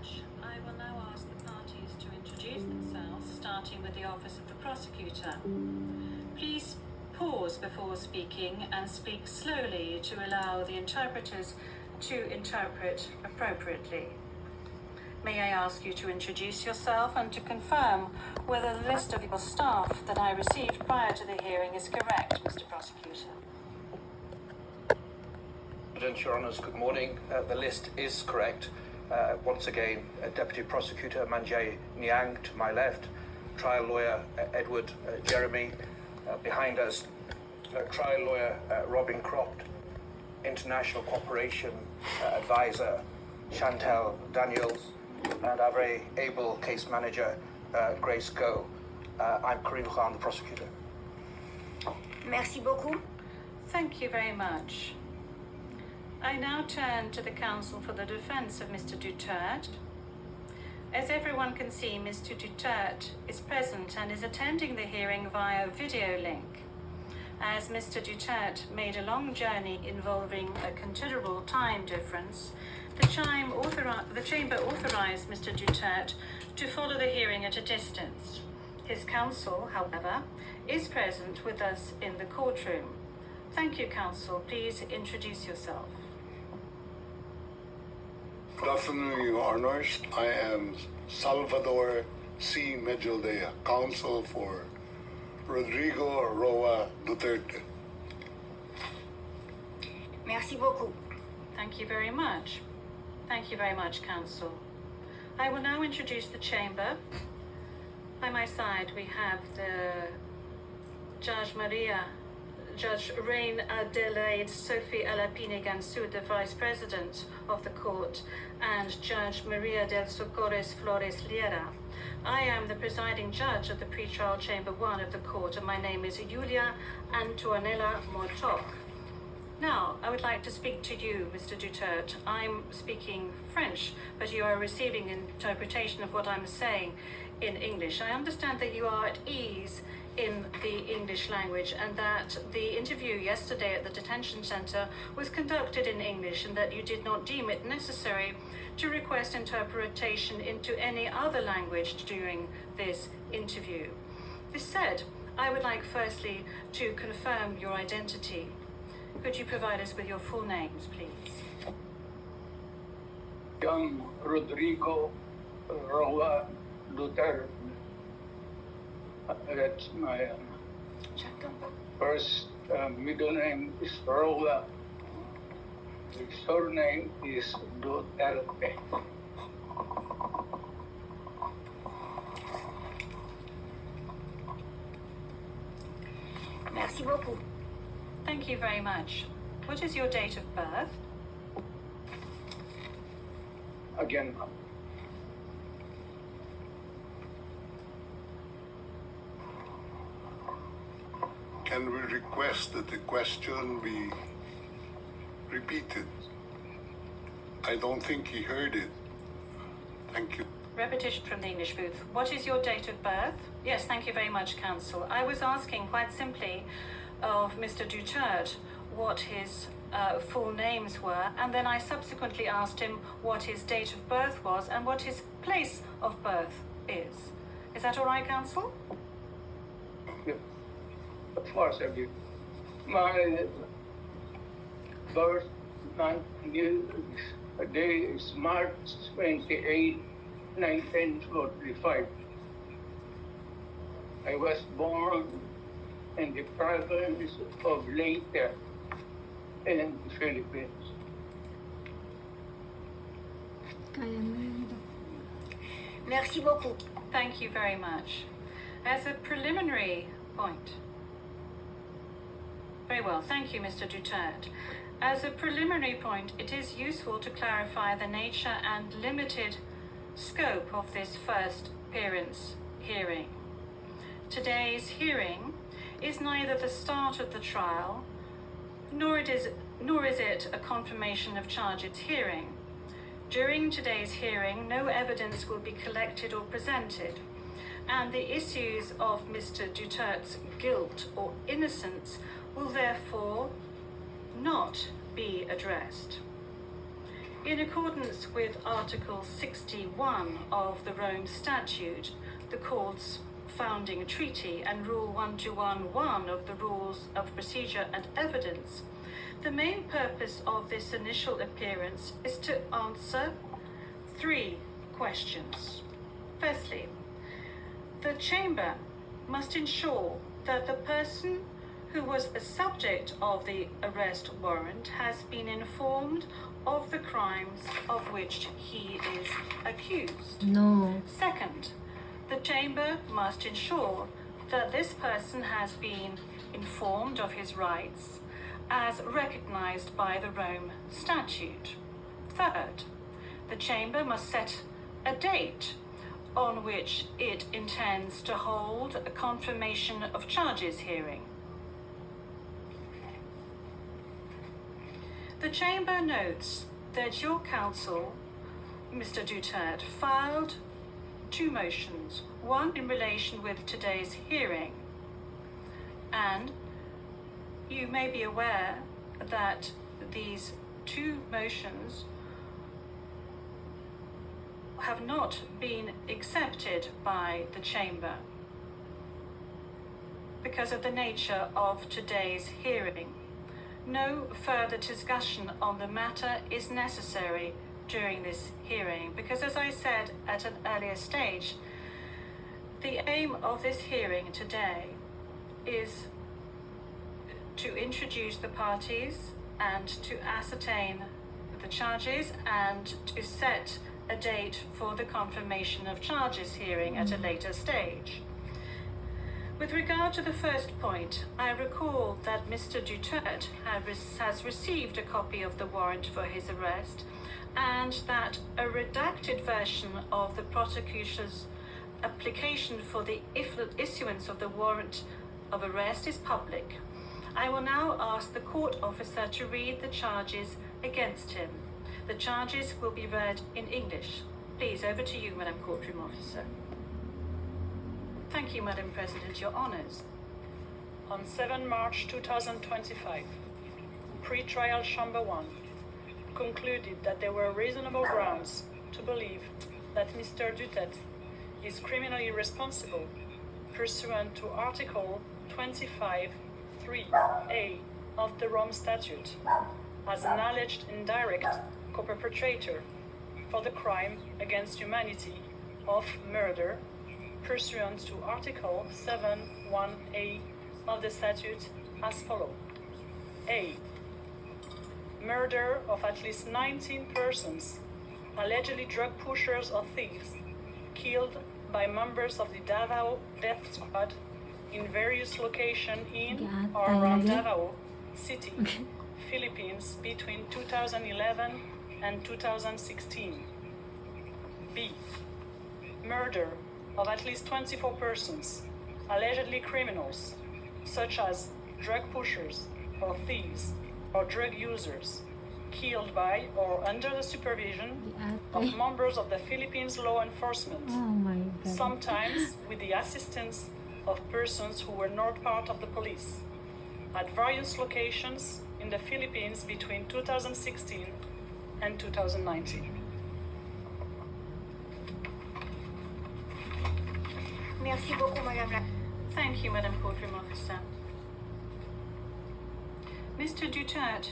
much. I will now ask the parties to introduce themselves, starting with the Office of the Prosecutor. Please pause before speaking and speak slowly to allow the interpreters to interpret appropriately. May I ask you to introduce yourself and to confirm whether the list of your staff that I received prior to the hearing is correct, Mr. Prosecutor? President, Your Honours, good morning. The list is correct. Once again, Deputy Prosecutor Manjay Niang to my left, trial lawyer Edward Jeremy behind us, trial lawyer Robin Croft, International Cooperation Advisor Chantel Daniels, and our very able case manager Grace Go. I'm Karim Khan, the prosecutor. Merci beaucoup. Thank you very much. I now turn to the counsel for the defense of Mr. Duterte. As everyone can see, Mr. Duterte is present and is attending the hearing via video link. As Mr. Duterte made a long journey involving a considerable time difference, the chamber authorized Mr. Duterte to follow the hearing at a distance. His counsel, however, is present with us in the courtroom. Thank you, counsel. Please introduce yourself. Good afternoon, Your Honors. I am Salvador C. Medjaldea, counsel for Rodrigo Roa Duterte. Merci beaucoup. Thank you very much. Thank you very much, counsel. I will now introduce the chamber. By my side, we have the Judge Rain Adelaide Sophie Alapine Gansu, the Vice President of the Court, and Judge Maria del Socorres Flores Liera. I am the presiding judge of the pretrial chamber 1 of the court, and my name is Julia Antonella Motok. Now, I would like to speak to you, Mr. Duterte. I'm speaking French, but you are receiving interpretation of what I'm saying in English. I understand that you are at ease in the English language and that the interview yesterday at the detention center was conducted in English and that you did not deem it necessary to request interpretation into any other language during this interview. This said, I would like firstly to confirm your identity. Could you provide us with your full names, please? Young Rodrigo Roa Duterte. That's my first middle name is Roa. The surname is Duterte. Merci beaucoup. Thank you very much. What is your date of birth? Again, Can we request that the question be repeated? I don't think he heard it. Thank you. Repetition from the English booth. What is your date of birth? Yes, thank you very much, counsel. I was asking quite simply of Mr. Duterte what his full names were, and then I subsequently asked him what his date of birth was and what his place of birth is. Is that all right, counsel? yeah, of course I did. My birth month day is March 28, 1945. I was born in the province of Leyte in the Philippines. Merci beaucoup. Thank you very much. As a preliminary point. Very well, thank you, Mr. Duterte. As a preliminary point, it is useful to clarify the nature and limited scope of this first appearance hearing. Today's hearing is neither the start of the trial, nor is it a confirmation of charges hearing. During today's hearing, no evidence will be collected or presented, and the issues of Mr. Duterte's guilt or innocence will therefore not be addressed. In accordance with Article 61 of the Rome Statute, the Court's founding treaty, and Rule 1211 of the Rules of Procedure and Evidence, the main purpose of this initial appearance is to answer 3 questions. Firstly, the Chamber must ensure that the person who was the subject of the arrest warrant has been informed of the crimes of which he is accused. No. Second, the Chamber must ensure that this person has been informed of his rights as recognized by the Rome Statute. Third, the Chamber must set a date on which it intends to hold a confirmation of charges hearing. The Chamber notes that your counsel, Mr. Duterte, filed 2 motions, one in relation with today's hearing, and you may be aware that these 2 motions have not been accepted by the Chamber because of the nature of today's hearing. No further discussion on the matter is necessary during this hearing because, as I said at an earlier stage, the aim of this hearing today is to introduce the parties and to ascertain the charges and to set a date for the confirmation of charges hearing at a later stage. With regard to the first point, I recall that Mr. Duterte has received a copy of the warrant for his arrest and that a redacted version of the prosecutor's application for the issuance of the warrant of arrest is public. I will now ask the court officer to read the charges against him. The charges will be read in English. Please, over to you, Madam Courtroom Officer. Thank you, Madam President. Your Honours. On 7 March 2025, Pre-Trial Chamber 1 concluded that there were reasonable grounds to believe that Mr. Duterte is criminally responsible pursuant to Article 25(3)(a) of the Rome Statute as an alleged indirect co-perpetrator for the crime against humanity of murder pursuant to Article 7(1)(a) of the statute as follows. A. Murder of at least 19 persons, allegedly drug pushers or thieves, killed by members of the Davao Death Squad in various locations in or around Davao City, Philippines between 2011 and 2016. B. Murder of at least 24 persons, allegedly criminals, such as drug pushers or thieves or drug users, killed by or under the supervision of members of the Philippines law enforcement, sometimes with the assistance of persons who were not part of the police, at various locations in the Philippines between 2016 and 2019. Merci beaucoup, Madame la... Thank you, Madam Courtroom Officer. Mr. Duterte,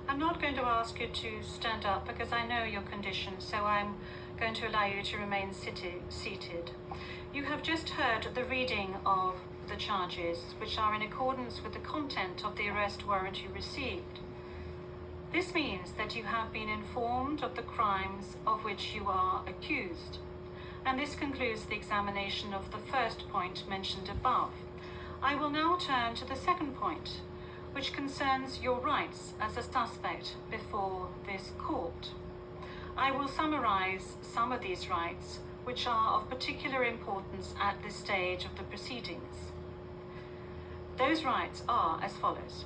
I'm not going to ask you to stand up because I know your condition, so I'm going to allow you to remain seated. You have just heard the reading of the charges, which are in accordance with the content of the arrest warrant you received. This means that you have been informed of the crimes of which you are accused. And this concludes the examination of the first point mentioned above. I will now turn to the second point, which concerns your rights as a suspect before this court. I will summarize some of these rights, which are of particular importance at this stage of the proceedings. Those rights are as follows.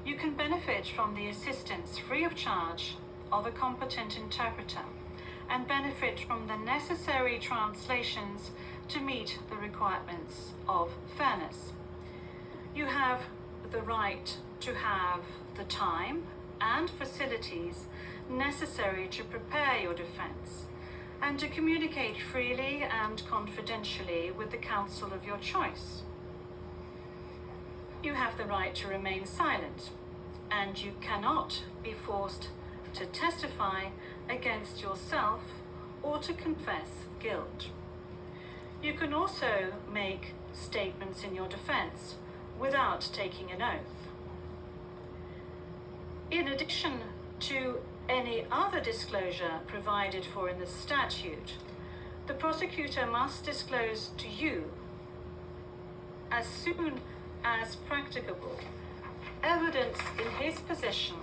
You can benefit from the assistance free of charge of a competent interpreter and benefit from the necessary translations to meet the requirements of fairness. You have the right to have the time and facilities necessary to prepare your defense, and to communicate freely and confidentially with the counsel of your choice. You have the right to remain silent, and you cannot be forced to testify against yourself or to confess guilt. You can also make statements in your defense without taking an oath. In addition to any other disclosure provided for in the statute, the prosecutor must disclose to you, as soon as practicable, evidence in his possession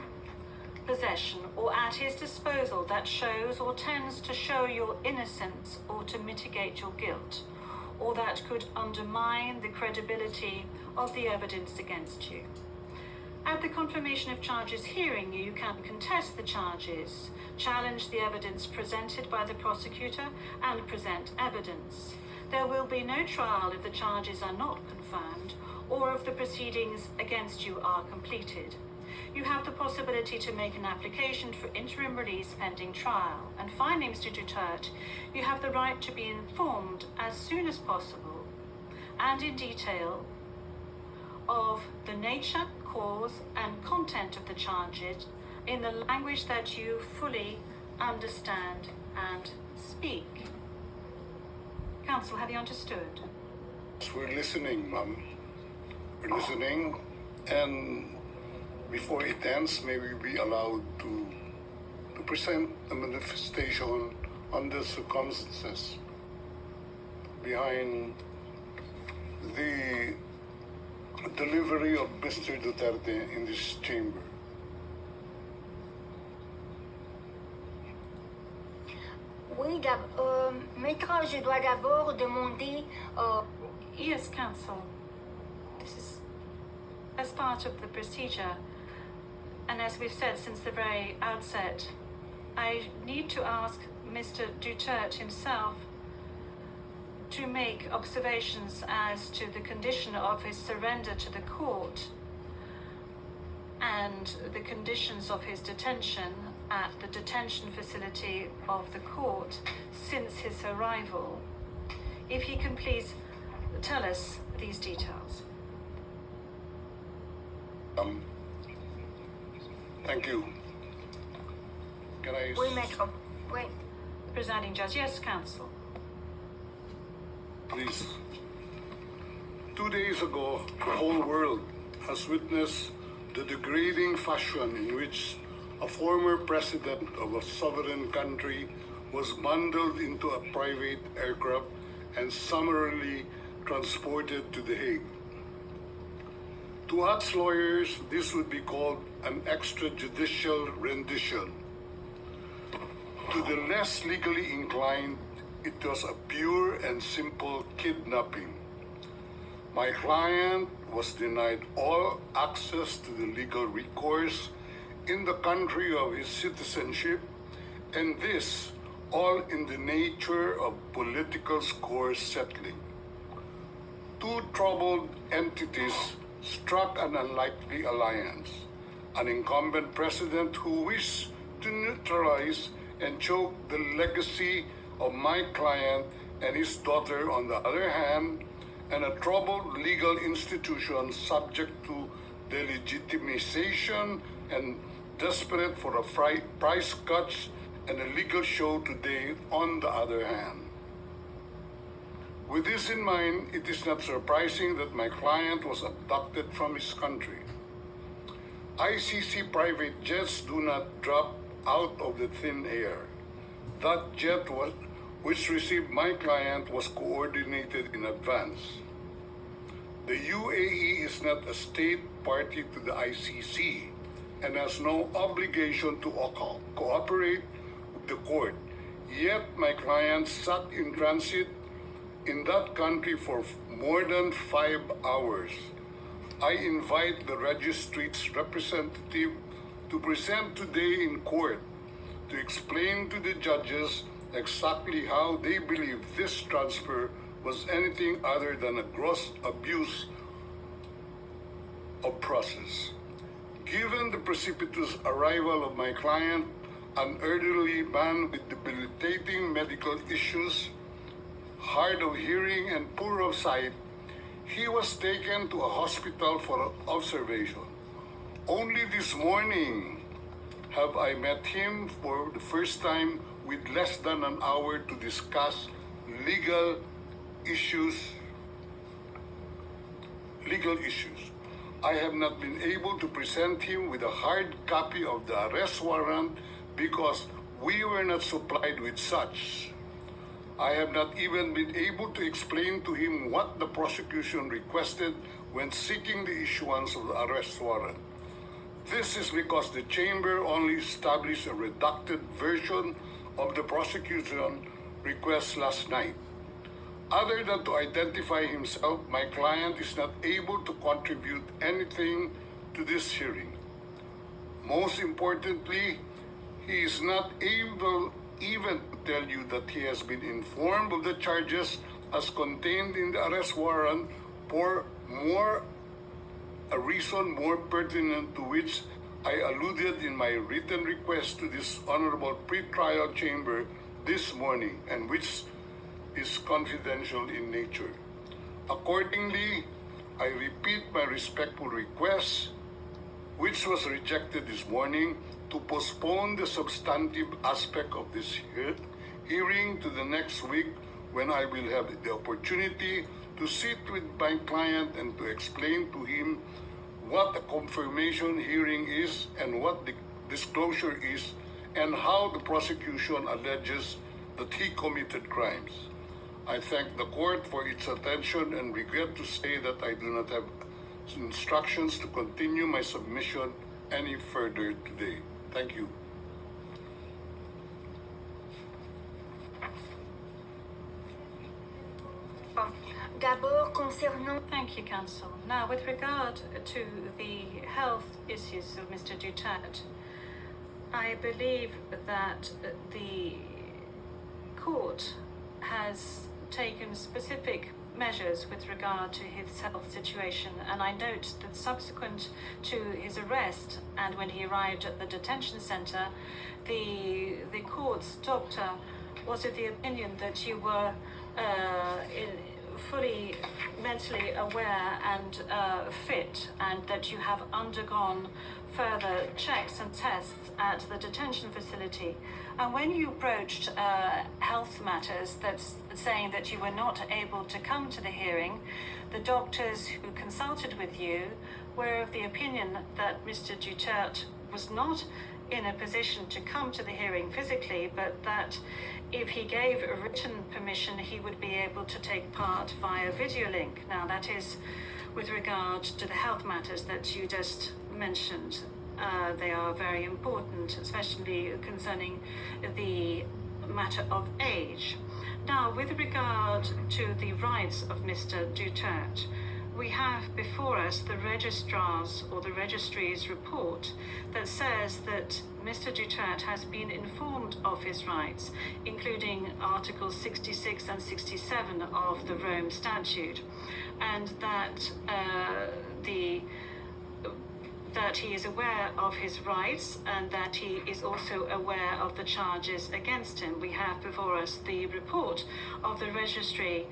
or at his disposal that shows or tends to show your innocence or to mitigate your guilt, or that could undermine the credibility of the evidence against you. At the confirmation of charges hearing, you can contest the charges, challenge the evidence presented by the prosecutor, and present evidence. There will be no trial if the charges are not confirmed or if the proceedings against you are completed. You have the possibility to make an application for interim release pending trial. And finally, Mr. Duterte, you have the right to be informed as soon as possible and in detail of the nature, cause, and content of the charges in the language that you fully understand and speak. Counsel, have you understood? We're listening, ma'am. We're listening, and before it ends, may we be allowed to present a manifestation on the circumstances behind the delivery of Mr. Duterte in this chamber. Oui, maître, je dois d'abord demander. Yes, counsel. This is as part of the procedure, and as we've said since the very outset, I need to ask Mr. Duterte himself to make observations as to the condition of his surrender to the court and the conditions of his detention at the detention facility of the court since his arrival. If he can please tell us these details. Thank you. Can I... Oui, maître. Oui. Presiding Judge, yes, counsel. Please. 2 days ago, the whole world has witnessed the degrading fashion in which a former president of a sovereign country was bundled into a private aircraft and summarily transported to The Hague. To us lawyers, this would be called an extrajudicial rendition. To the less legally inclined, it was a pure and simple kidnapping. My client was denied all access to the legal recourse in the country of his citizenship, and this all in the nature of political score settling. Two troubled entities struck an unlikely alliance, an incumbent president who wished to neutralize and choke the legacy of my client and his daughter on the other hand, and a troubled legal institution subject to delegitimization and desperate for a price cuts and a legal show today on the other hand. With this in mind, it is not surprising that my client was abducted from his country. ICC private jets do not drop out of the thin air. That jet which received my client was coordinated in advance. The UAE is not a state party to the ICC and has no obligation to cooperate with the court. Yet my client sat in transit in that country for more than 5 hours. I invite the registry's representative to present today in court to explain to the judges exactly how they believe this transfer was anything other than a gross abuse of process. Given the precipitous arrival of my client, an elderly man with debilitating medical issues, hard of hearing and poor of sight, he was taken to a hospital for observation. Only this morning have I met him for the first time with less than an hour to discuss legal issues. I have not been able to present him with a hard copy of the arrest warrant because we were not supplied with such. I have not even been able to explain to him what the prosecution requested when seeking the issuance of the arrest warrant. This is because the chamber only established a redacted version of the prosecution request last night. Other than to identify himself, my client is not able to contribute anything to this hearing. Most importantly, he is not able even to tell you that he has been informed of the charges as contained in the arrest warrant for a reason more pertinent to which I alluded in my written request to this honorable pre-trial chamber this morning, and which is confidential in nature. Accordingly, I repeat my respectful request, which was rejected this morning, to postpone the substantive aspect of this hearing to the next week, when I will have the opportunity to sit with my client and to explain to him what a confirmation hearing is and what the disclosure is, and how the prosecution alleges that he committed crimes. I thank the court for its attention and regret to say that I do not have instructions to continue my submission any further today. Thank you. D'abord, concernant Thank you, Counsel. Now, with regard to the health issues of Mr. Duterte, I believe that the court has taken specific measures with regard to his health situation, and I note that subsequent to his arrest and when he arrived at the detention center, the court's doctor was of the opinion that you were fully mentally aware and fit, and that you have undergone further checks and tests at the detention facility. And when you broached health matters, that's saying that you were not able to come to the hearing, the doctors who consulted with you were of the opinion that Mr. Duterte was not in a position to come to the hearing physically, but that if he gave a written permission, he would be able to take part via video link. Now, that is with regard to the health matters that you just mentioned. They are very important, especially concerning the matter of age. Now, with regard to the rights of Mr. Duterte, we have before us the registrar's or the registry's report that says that Mr. Duterte has been informed of his rights, including Articles 66 and 67 of the Rome Statute, and that that he is aware of his rights and that he is also aware of the charges against him. We have before us the report of the registry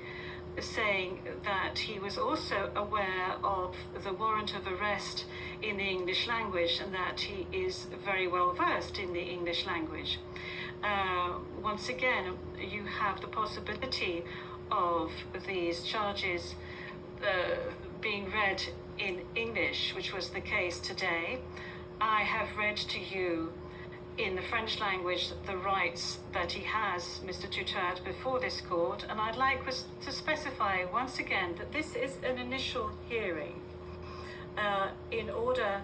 saying that he was also aware of the warrant of arrest in the English language and that he is very well versed in the English language. Once again, you have the possibility of these charges being read in English, which was the case today. I have read to you in the French language the rights that he has, Mr. Duterte, before this court, and I'd like to specify once again that this is an initial hearing in order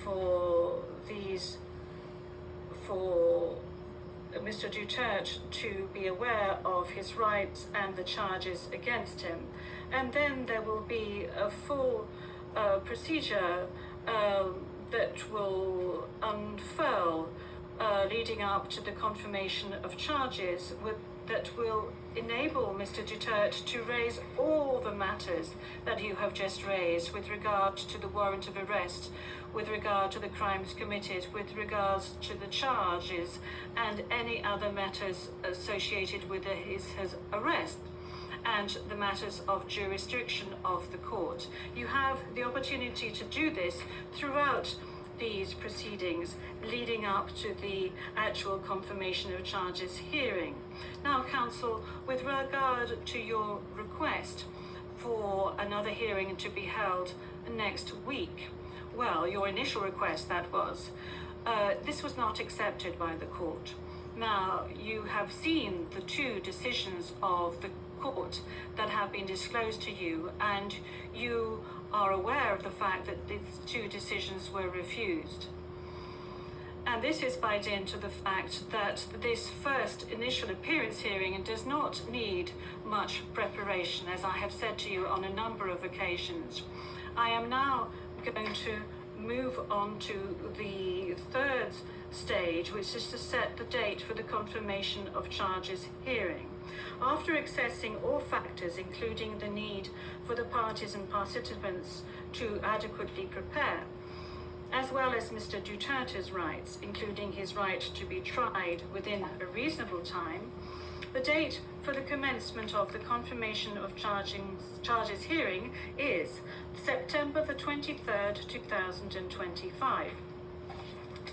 for Mr. Duterte to be aware of his rights and the charges against him. And then there will be a full procedure that will unfurl leading up to the confirmation of charges that will enable Mr. Duterte to raise all the matters that you have just raised with regard to the warrant of arrest, with regard to the crimes committed, with regards to the charges, and any other matters associated with his arrest, and the matters of jurisdiction of the court. You have the opportunity to do this throughout these proceedings leading up to the actual confirmation of charges hearing. Now, counsel, with regard to your request for another hearing to be held next week, well, your initial request that was, this was not accepted by the court. Now, you have seen the two decisions of the court that have been disclosed to you, and you are aware of the fact that these two decisions were refused. And this is by dint of the fact that this first initial appearance hearing does not need much preparation, as I have said to you on a number of occasions. I am now going to move on to the third stage, which is to set the date for the confirmation of charges hearing. After assessing all factors, including the need for the parties and participants to adequately prepare, as well as Mr. Duterte's rights, including his right to be tried within a reasonable time, the date for the commencement of the confirmation of charges hearing is September the 23rd, 2025.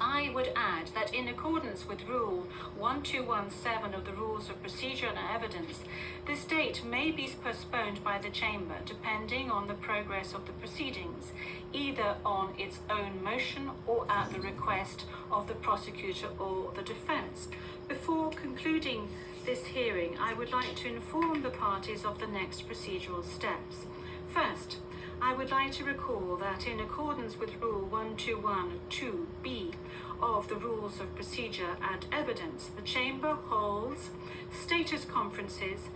I would add that in accordance with Rule 1217 of the Rules of Procedure and Evidence, this date may be postponed by the Chamber depending on the progress of the proceedings, either on its own motion or at the request of the prosecutor or the defense. Before concluding this hearing, I would like to inform the parties of the next procedural steps. First, I would like to recall that in accordance with Rule 1212B of the Rules of Procedure and Evidence, the Chamber holds status conferences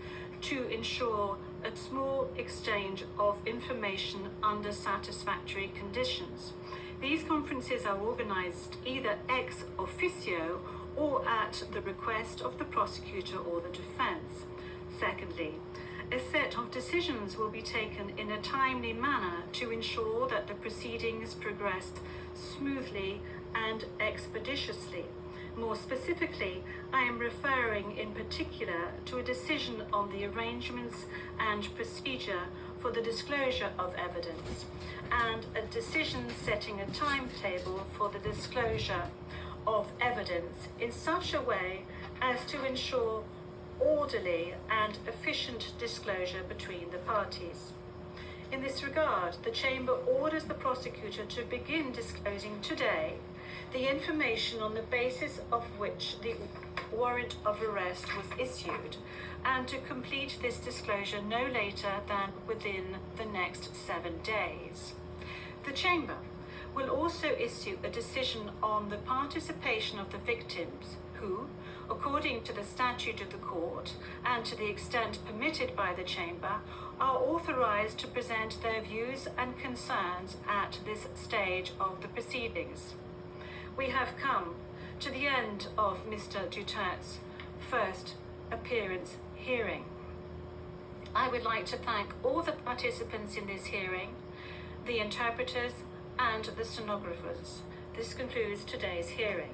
to ensure a small exchange of information under satisfactory conditions. These conferences are organized either ex officio or at the request of the prosecutor or the defense. Secondly, a set of decisions will be taken in a timely manner to ensure that the proceedings progressed smoothly and expeditiously. More specifically, I am referring in particular to a decision on the arrangements and procedure for the disclosure of evidence, and a decision setting a timetable for the disclosure of evidence in such a way as to ensure orderly and efficient disclosure between the parties. In this regard, the Chamber orders the prosecutor to begin disclosing today the information on the basis of which the warrant of arrest was issued, and to complete this disclosure no later than within the next 7 days. The Chamber will also issue a decision on the participation of the victims who, according to the statute of the court and to the extent permitted by the Chamber, are authorized to present their views and concerns at this stage of the proceedings. We have come to the end of Mr. Duterte's first appearance hearing. I would like to thank all the participants in this hearing, the interpreters, and the stenographers. This concludes today's hearing.